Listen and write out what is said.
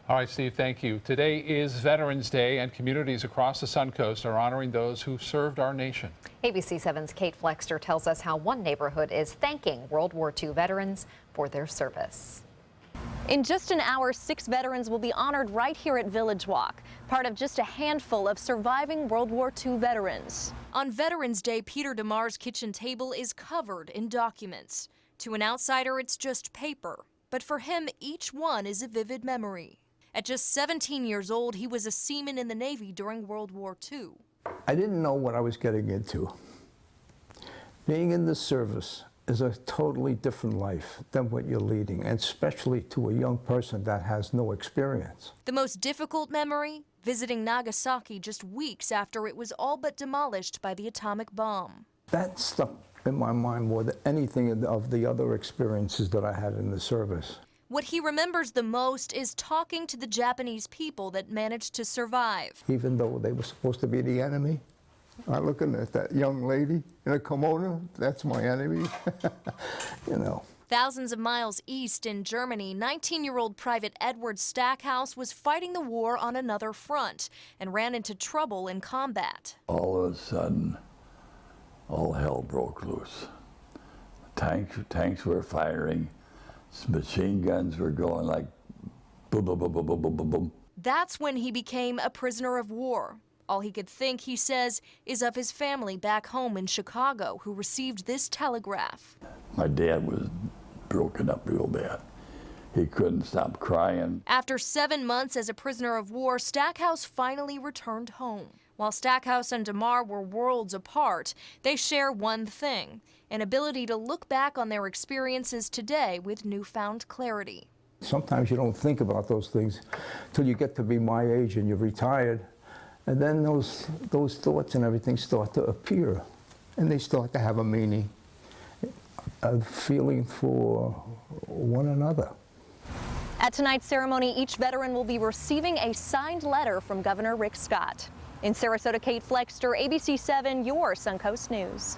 All right, Steve, thank you. Today is Veterans Day, and communities across the Suncoast are honoring those who served our nation. ABC 7's Kate Flexter tells us how one neighborhood is thanking World War II veterans for their service. In just an hour, 6 veterans will be honored right here at Village Walk, part of just a handful of surviving World War II veterans. On Veterans Day, Peter DeMar's kitchen table is covered in documents. To an outsider, it's just paper, but for him, each one is a vivid memory. At just 17 years old, he was a seaman in the Navy during World War II. I didn't know what I was getting into. Being in the service is a totally different life than what you're leading, and especially to a young person that has no experience. The most difficult memory? Visiting Nagasaki just weeks after it was all but demolished by the atomic bomb. That stuck in my mind more than anything of the other experiences that I had in the service. What he remembers the most is talking to the Japanese people that managed to survive. Even though they were supposed to be the enemy, I'm looking at that young lady in a kimono, that's my enemy, you know. Thousands of miles east in Germany, 19-year-old Private Edward Stackhouse was fighting the war on another front and ran into trouble in combat. All of a sudden, all hell broke loose. Tanks were firing. Machine guns were going like boom, boom, boom, boom, boom, boom, boom, boom. That's when he became a prisoner of war. All he could think, he says, is of his family back home in Chicago who received this telegraph. My dad was broken up real bad. He couldn't stop crying. After 7 months as a prisoner of war, Stackhouse finally returned home. While Stackhouse and DeMar were worlds apart, they share one thing: an ability to look back on their experiences today with newfound clarity. Sometimes you don't think about those things till you get to be my age and you're retired, and then those thoughts and everything start to appear, and they start to have a meaning, a feeling for one another. At tonight's ceremony, each veteran will be receiving a signed letter from Governor Rick Scott. In Sarasota, Kate Flexter, ABC 7, your Suncoast News.